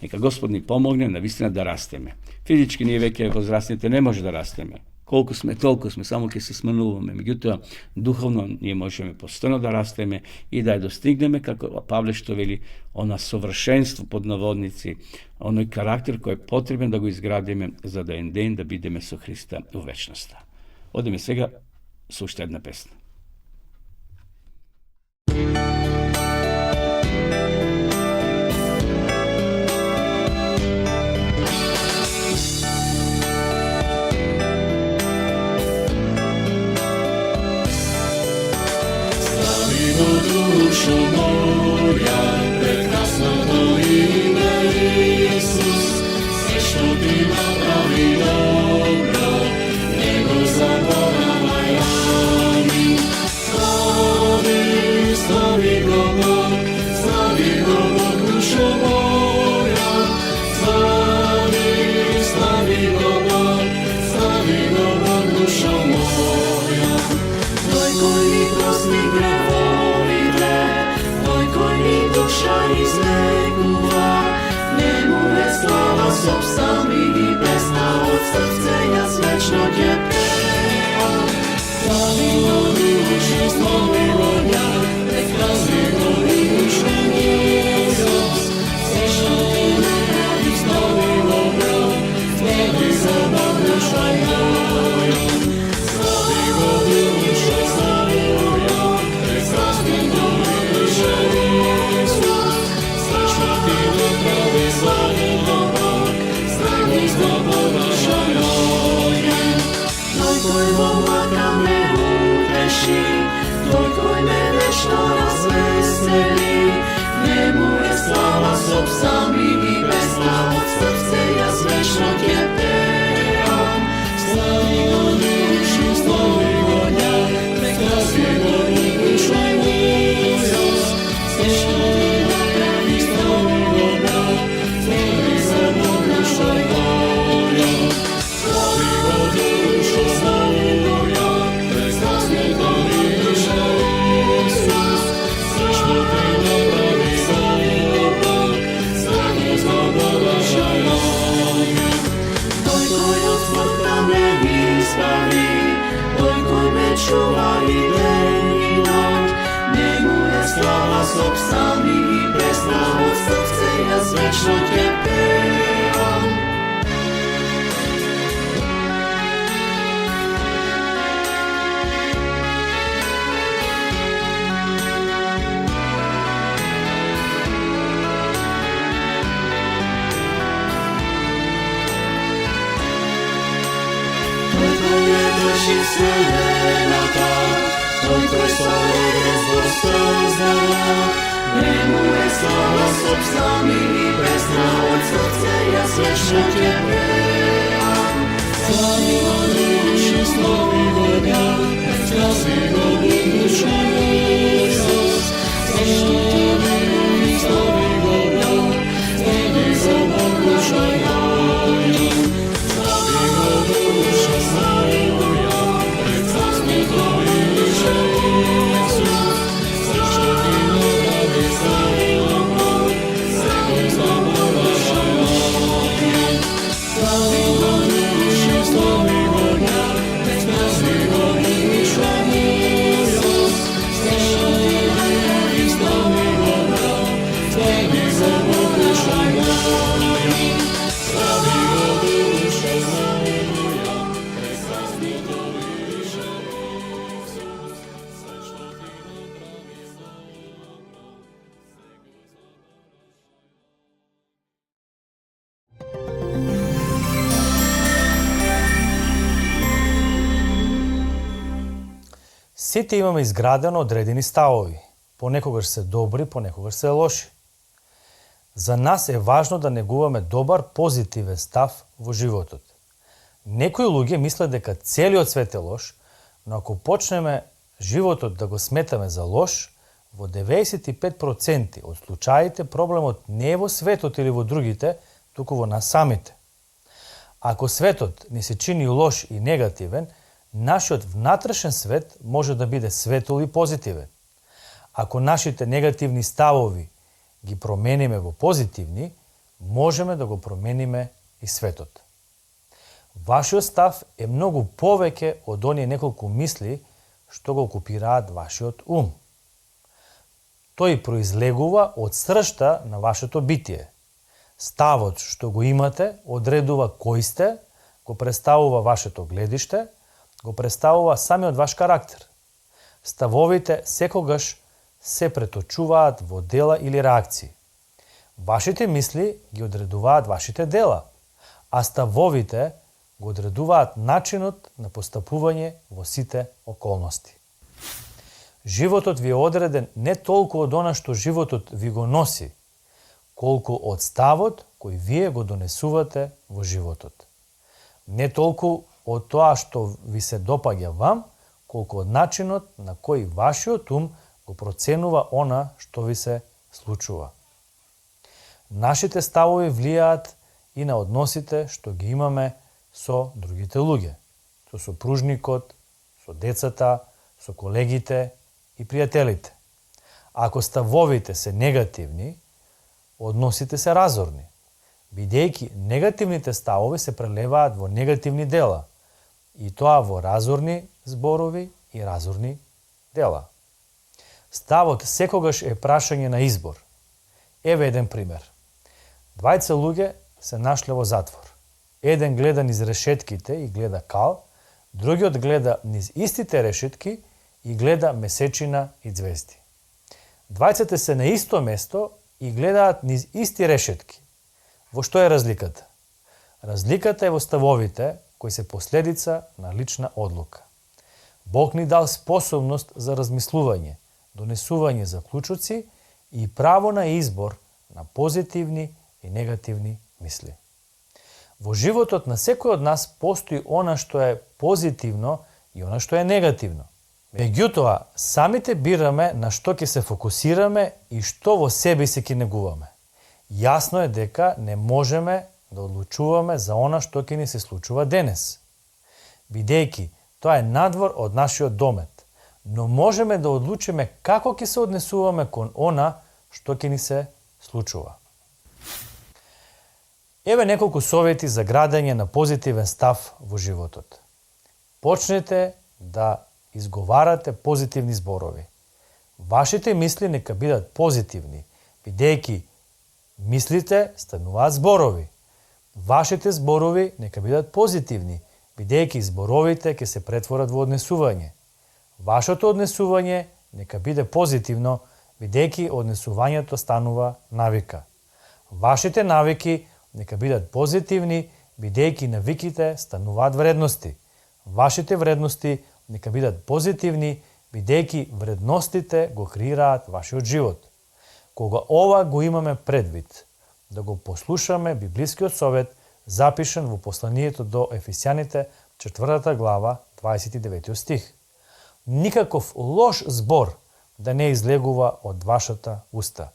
Нека Господ ни помогне навистина да растеме. Физички ние веќе возрастните не може да растеме. Колку сме, толку сме, само ќе се смануваме. Меѓутоа, духовно ние можеме постојано да растеме и да ја достигнеме, како Павле што вели, она совршенство под наводници, оној карактер кој е потребен да го изградиме за да еден ден да бидеме со Христа во вечноста. Одеме сега со уште една песна. Dušo moja, prekrasno ime Isus, sve što ti napravi dobro, nego zaboravaj, amin. Slavi go Bog, dušo moja, slavi go Bog, dušo moja. Tvoj koji mi prosti grehove, koji mi duša izlekува, njemu je slava sob sami i pesna od srce, ja svečno tje pevam. Slavi go duši, slavi go dja, prekrasni go duše Isus, sve što ti ne radi, slavi go brat, slavi za Bog duša moja. Slavi go duši, slavi go dja, prekrasni go duše Isus, sve što ti ne pravi, slavi go Bog, slavi za Bog duša moja. Tvoj koji volaka me utreši, tvoj koji me večno razveseli, njemu je slava sob sami i pesna od srce, ja svečno tje pevam. Slavi go duši, slavi go dja, prekrasni go duša Isus, sve što ti napravi, slavi go brat, slavi za Bog duša moja. Slavi go dušo, slavi go ja, prekrasni go duša Isus, sve što ti napravi, slavi go Bog, slavi za Bog duša moja. Tvoj koji od smrta me izbavi, tvoj koji me čuva i den i noć, njemu je slava sob sami i pesna od srce, ja svečno tje pevam. Tvoj koji je drži vselenata, tvoj koji svoje gnezdo spoznala, njemu je slava sob sami i pesna od srce, ja svečno tje pevam. Slavi go duši, slavi go dja, prekrasni go duša Isus, sve što ti napravi, slavi go brat, slavi za Bog duša moja. Slavi go duša, slavi go ja, prekrasni go duša Isus, sve što ti napravi, slavi go Bog, slavi za Bog duša moja. Slavi go duši, slavi go dja, prekrasni go duša Isus, sve Сите имаме изградено одредени ставови. Понекогаш се добри, понекогаш се лоши. За нас е важно да негуваме добар, позитивен став во животот. Некои луѓе мислат дека целиот свет е лош, но ако почнеме животот да го сметаме за лош, во 95% од случаите проблемот не е во светот или во другите, туку во нас самите. Ако светот ни се чини лош и негативен, нашиот внатрешен свет може да биде светол и позитивен. Ако нашите негативни ставови ги промениме во позитивни, можеме да го промениме и светот. Вашиот став е многу повеќе од оние неколку мисли што го окупираат вашиот ум. Тој произлегува од сршта на вашето битие. Ставот што го имате одредува кој сте, го представува вашето гледиште, го представува самиот ваш карактер. Ставовите секогаш се преточуваат во дела или реакции. Вашите мисли ги одредуваат вашите дела, а ставовите го одредуваат начинот на постапување во сите околности. Животот ви е одреден не толку од она што животот ви го носи, колку од ставот кој вие го донесувате во животот. Не толку од тоа што ви се допаѓа вам, колку од начинот на кој вашиот ум го проценува она што ви се случува. Нашите ставови влијаат и на односите што ги имаме со другите луѓе, со сопружникот, со децата, со колегите и пријателите. Ако ставовите се негативни, односите се разорни, бидејќи негативните ставови се прелеваат во негативни дела, и тоа во разорни зборови и разорни дела. Ставот секогаш е прашање на избор. Еве еден пример. Двајца луѓе се нашле во затвор. Еден гледа низ решетките и гледа кал, другиот гледа низ истите решетки и гледа месечина и звезди. Двајцата се на исто место и гледаат низ исти решетки. Во што е разликата? Разликата е во ставовите, кои се последица на лична одлука. Бог ни дал способност за размислување, донесување заклучоци и право на избор на позитивни и негативни мисли. Во животот на секој од нас постои она што е позитивно и она што е негативно. Меѓутоа, самите бираме на што ќе се фокусираме и што во себе си ќе негуваме. Јасно е дека не можеме да одлучуваме за она што ќе ни се случува денес, бидејќи тоа е надвор од нашиот домет, но можеме да одлучиме како ќе се однесуваме кон она што ќе ни се случува. Еве неколку совети за градење на позитивен став во животот. Почнете да изговарате позитивни зборови. Вашите мисли нека бидат позитивни, бидејќи мислите стануваат зборови. Вашите зборови нека бидат позитивни, бидејќи зборовите ќе се претворат во однесување. Вашето однесување нека биде позитивно, бидејќи однесувањето станува навика. Вашите навики нека бидат позитивни, бидејќи навиките стануваат вредности. Вашите вредности нека бидат позитивни, бидејќи вредностите го креираат вашиот живот. Кога ова го имаме предвид, да го послушаме библискиот совет запишан во посланието до Ефесјаните 4 глава 29 стих. Никаков лош збор да не излегува од вашата уста,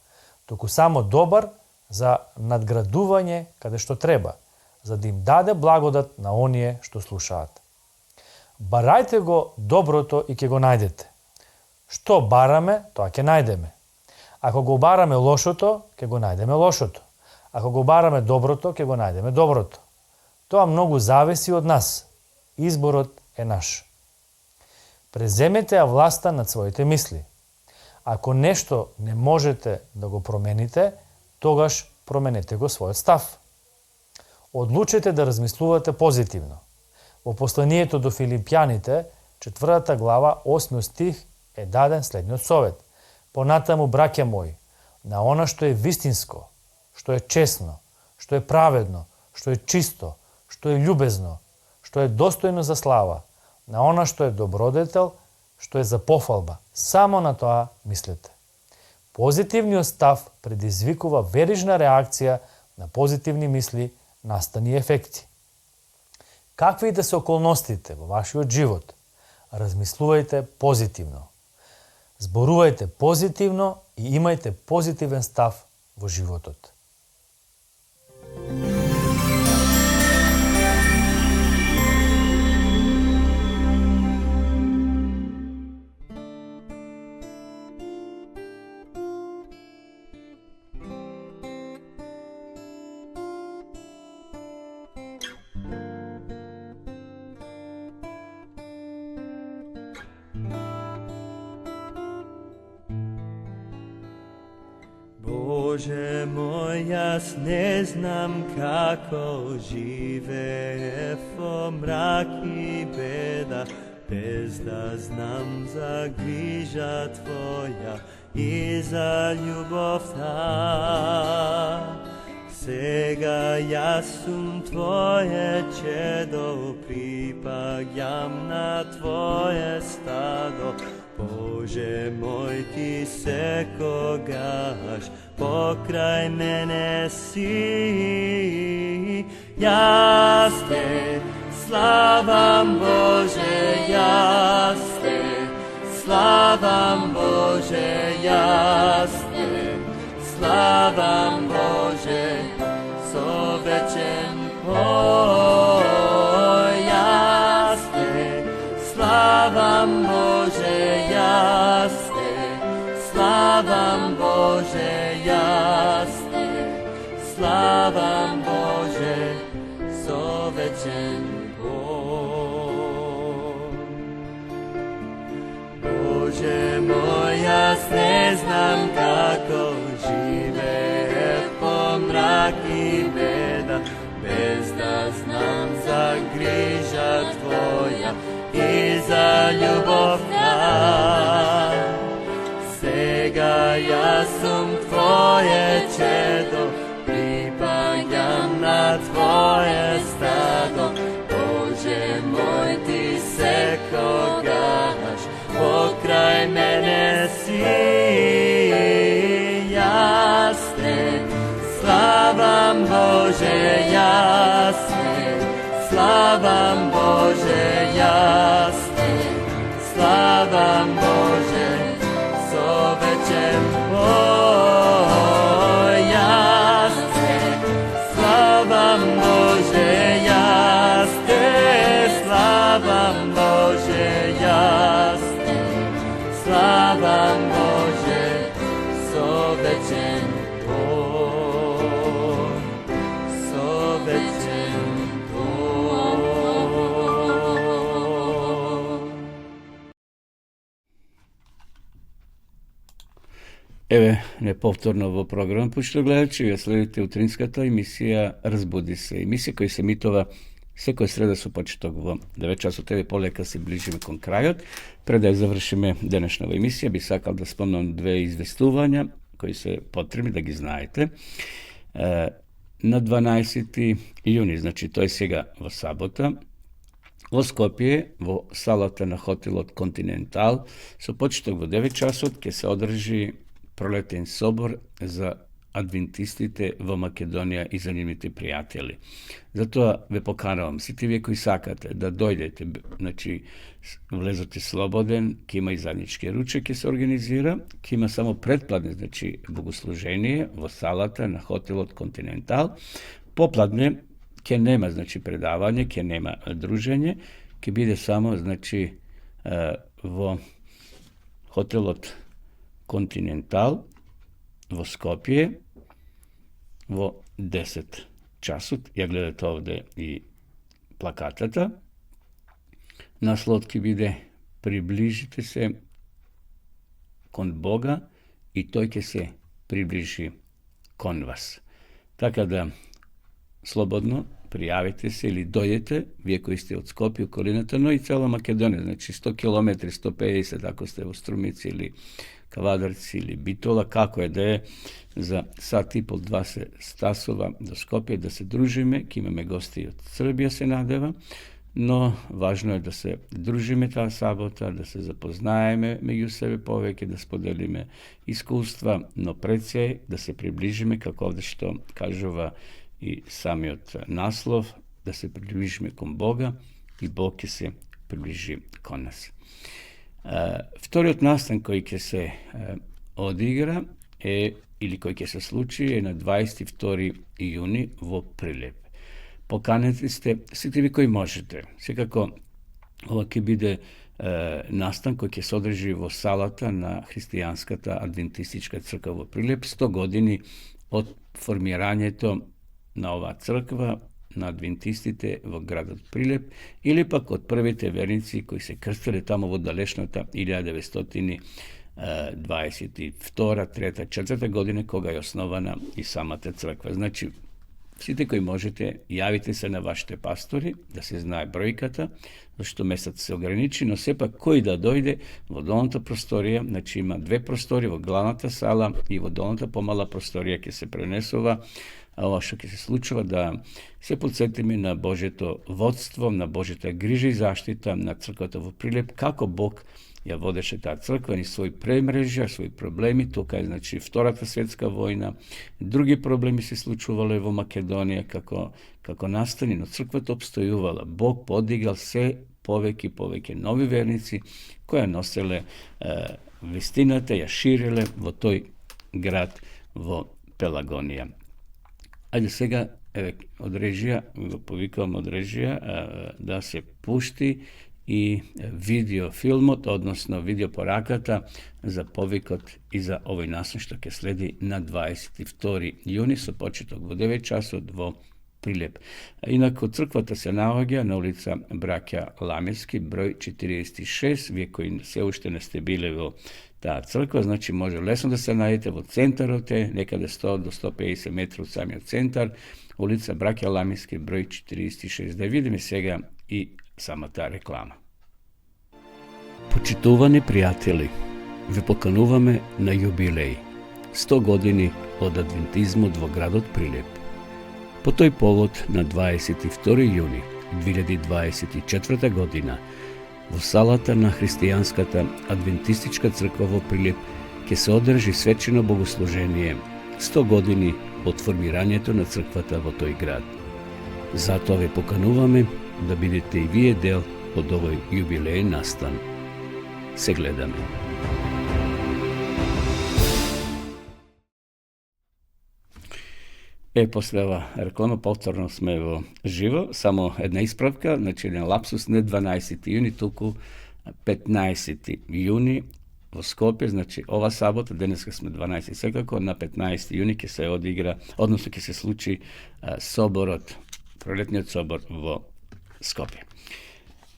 туку само добар за надградување каде што треба, за да им даде благодат на оние што слушаат. Барајте го доброто и ќе го најдете. Што бараме, тоа ќе најдеме. Ако го бараме лошото, ќе го најдеме лошото. Ако го бараме доброто, ќе го најдеме доброто. Тоа многу зависи од нас. Изборот е наш. Преземете ја власта над своите мисли. Ако нешто не можете да го промените, тогаш променете го својот став. Одлучете да размислувате позитивно. Во посланието до Филипјаните, 4 глава, 8 стих е даден следниот совет. Понатаму, браќа мои, на она што е вистинско, што е честно, што е праведно, што е чисто, што е љубезно, што е достојно за слава, на она што е добродетел, што е за пофалба. Само на тоа мислете. Позитивниот став предизвикува верижна реакција на позитивни мисли, настани ефекти. Какви и да се околностите во вашиот живот, размислувајте позитивно. Зборувајте позитивно и имајте позитивен став во животот. Bože moj, јас не знам како живеев во мрак и беда, без да знам за грижа Твоја и за љубовта. Сега јас сум Твое чедо, припаѓам на Твое стадо. Боже мој, Ти секогаш покрај мене си. Јас Те славам, Боже, јас Те славам, Боже, јас Те славам, Боже, со вечен пој. Јас Те славам, Боже, јас Те славам, Боже, јас Те славам, Боже, со вечен пој. Боже мој, јас не знам како живеев по мрак и беда, без да знам за грижа Твоја и за љубовта. Сега јас сум Твое чедо, припаѓам на Твое стадо. Боже мој, Ти секогаш покрај мене си. Јас Те славам, Боже, јас Те славам, Боже, јас Те славам, Боже, со вечен пој. Јас Те славам, Боже, јас Те славам, Боже, јас Те славам, Боже, со вечен пој, со вечен пој. Еве, неповторно во програм, почто гледачи, ја следите утринската емисија Разбуди се. Емисија која се емитува секоја среда со почеток во 9 часот. Еве, полека се ближиме кон крајот. Пред да ја завршиме денешнава емисија, би сакал да спомнам две известувања кои се потребни да ги знаете. На 12. јуни, значи тој сега во сабота, во Скопје, во салата на хотелот Континентал, со почеток во 9 часот ќе се одржи пролетен собор за адвентистите во Македонија и за нивните пријатели. Затоа ве поканувам, сите вие кои сакате да дојдете, значи влезоте слободен, ќе има и заднички ручек ќе се организира, ќе има само предпладне, значи богослужение во салата на хотелот Континентал. Попладне ќе нема, значи предавање, ќе нема дружење, ќе биде само, значи во хотелот Континентал во Скопје во 10 часот. Ја гледате овде и плакатата. Наслов ќе биде приближите се кон Бога и тој ќе се приближи кон вас. Така да слободно пријавите се или дојдете, вие кои сте од Скопје, околината, но и цела Македонија, значи 100 км, 150, ако сте во Струмици или Кавадарци или Битола, како е да е, за сат и пол, 2 се стасува до Скопје да се дружиме, ќе имаме гости од Србија, се надева, но важно е да се дружиме таа сабота, да се запознаеме меѓу себе повеќе, да споделиме искуства, но пред се да се приближиме, како овде што кажува и самиот наслов, да се приближиме кон Бога и Бог ќе се приближи кон нас. Вториот настан кој ќе се одигра или кој ќе се случи е на 22 јуни во Прилеп. Поканети сте сите ви кои можете. Секако ова ќе биде настан кој ќе се одржи во салата на Христијанската адвентистичка црква во Прилеп, 100 години од формирањето на оваа црква на адвентистите во градот Прилеп, или пак од првите верници кои се крстиле таму во далечната 1922, 3, 4 година кога е основана и самата црква. Значи, сите кои можете, јавите се на вашите пастори, да се знае бројката, зашто месец се ограничи, но сепак кој да дојде во долната просторија, значи има 2 простори во главната сала и во долната помала просторија ќе се пренесува. Ова што ќе се случува да се подсетиме на Божјето водство, на Божјата грижа и заштита на црквата во Прилеп, како Бог ја водеше таа црква, ни своји премрежја, своји проблеми, тука е значи Втората светска војна, други проблеми се случувале во Македонија како настани, но црквата обстојувала. Бог подигал се повеќе нови верници кои носеле вестината, ја ширеле во тој град во Пелагонија. Ајде сега, од режија, го повикувам од режија, да се пушти и видеофилмот, односно видеопораката за повикот и за овој настан што ќе следи на 22 јуни со почеток во 9 часот во Прилеп. Инаку црквата се наоѓа на улица Браќа Ламески, број 46, вие кои се уште не сте биле во таа црква, значи може лесно да се најдете во центарот, некаде 100 до 150 метри од самиот центар, улица Браќа Ламески, број 46. Да видиме сега и самата реклама. Почитувани пријатели, ве покануваме на јубилеј, 100 години од адвентизмот во градот Прилеп. По тој повод на 22 јуни 2024 година во салата на Христијанската адвентистичка црква во Прилеп ќе се одржи свечено богослужение 100 години од формирањето на црквата во тој град. Затоа ве покануваме да бидете и вие дел од овој јубилеен настан. Се гледаме. После ова реклама повторно сме во живо, само една исправка, значи еден лапсус, не 12 јуни, туку 15 јуни во Скопје, значи ова сабота, денеска сме 12 секако, на 15 јуни ќе се одигра, односно ќе се случи соборот, пролетниот собор во Скопје.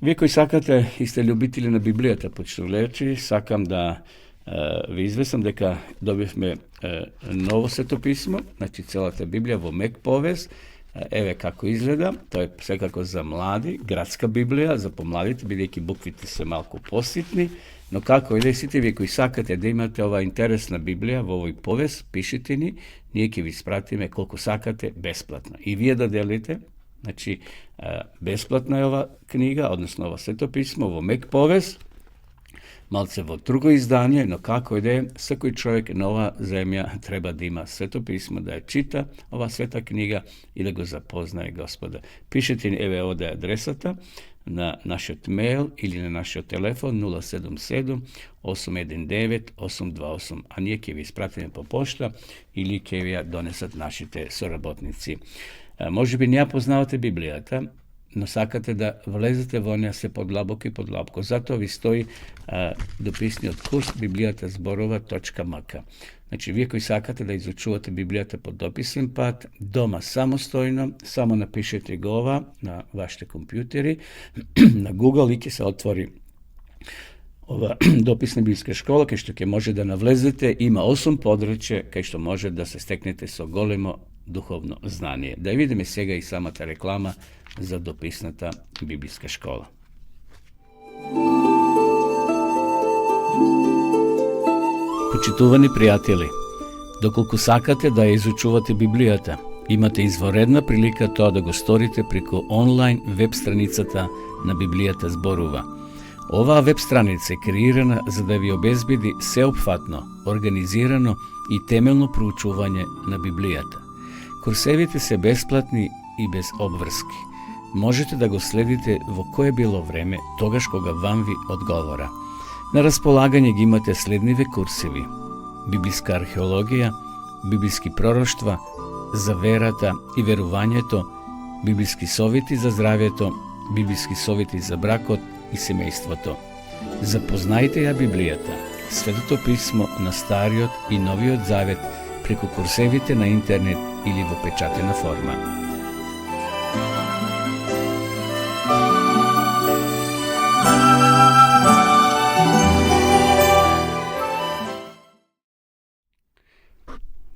Вие кои сакате и сте љубители на Библијата, почитувани гледачи, сакам да ви известам дека добивме ново светописмо, значи целата Библија во мек повез. Еве како изгледа, тоа е секако за млади, градска Библија, за помладите, бидејќи буквите се малку поситни, но како и да сите вие кои сакате да имате ова интересна Библија во овој повез, пишете ни, ние ќе ви испратиме колку сакате бесплатно. И вие да делите, значи бесплатна е ова книга, односно ова светописмо во мек повез, малце во друго издание, но како и да е, секој човек на ова земја треба да има светописмо, да ја чита ова света книга и да го запознае Господа. Пишете ни, еве овде адресата на нашиот мејл или на нашиот телефон 077-819-828, а ние ќе ви испратиме по пошта или ќе ви ја донесат нашите соработници. Може би не ја познавате Библијата, но сакате да влезете во неја се подлабоко и подлабоко. Затоа ви стои дописниот курс библијатазборува.мк. Значи, вие кои сакате да изучувате Библијата по дописен пат, дома самостојно, само напишете го ова на вашите компјутери, на Google и ќе се отвори ова дописна библиска школа, кај што ќе може да навлезете, има 8 подрачја кај што може да се стекнете со големо духовно знание. Да видиме сега и самата реклама за дописната библиска школа. Почитувани пријатели, доколку сакате да ја изучувате Библијата, имате изворедна прилика тоа да го сторите преку онлайн веб страницата на Библијата зборува. Оваа веб страница е креирана за да ви обезбеди сеопфатно, организирано и темелно проучување на Библијата. Курсевите се бесплатни и без обврски. Можете да го следите во кое било време, тогаш кога вам ви одговора. На располагање ги имате следниве курсеви: библиска археологија, библиски пророштва, за верата и верувањето, библиски совети за здравјето, библиски совети за бракот и семејството. Запознајте ја Библијата, Светото писмо на Стариот и Новиот Завет преку курсевите на интернет или во печатена форма.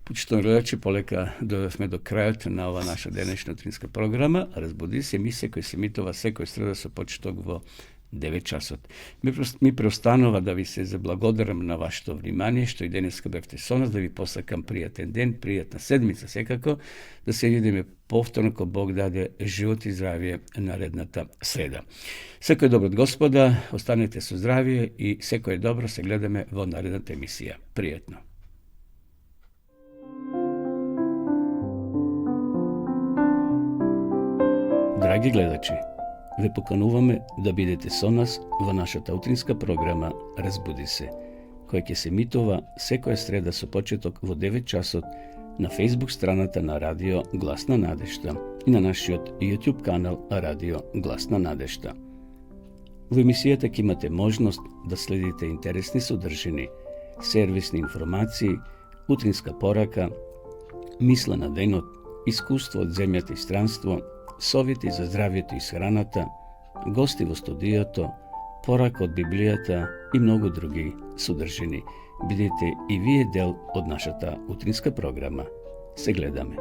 Почитувани гледачи, полека дојдовме до крајот на ова наша денешна утринска програма. Разбуди се, емисија која се емитува секој среда со почеток во 9 часот. Ми преостанува да ви се заблагодарам на вашето внимание, што и денеска бевте со нас, да ви посакам пријатен ден, пријатна седмица секако, да се видиме повторно ко Бог даде живот и здравие наредната среда. Секој добро од Господа, останете со здравие и секој добро, се гледаме во наредната емисија. Пријатно. Драги гледачи, ве покануваме да бидете со нас во нашата утринска програма Разбуди се, која ќе се емитува секоја среда со почеток во 9 часот на Facebook страната на Радио Гласна надежта и на нашиот YouTube канал Радио Гласна надежта. Во емисијата ќе имате можност да следите интересни содржини, сервисни информации, утринска порака, мисла на денот, искуство од земјата и странство, совети за здравјето и схраната, гости во студиото, порака од Библијата и многу други содржини. Бидете и вие дел од нашата утринска програма. Се гледаме.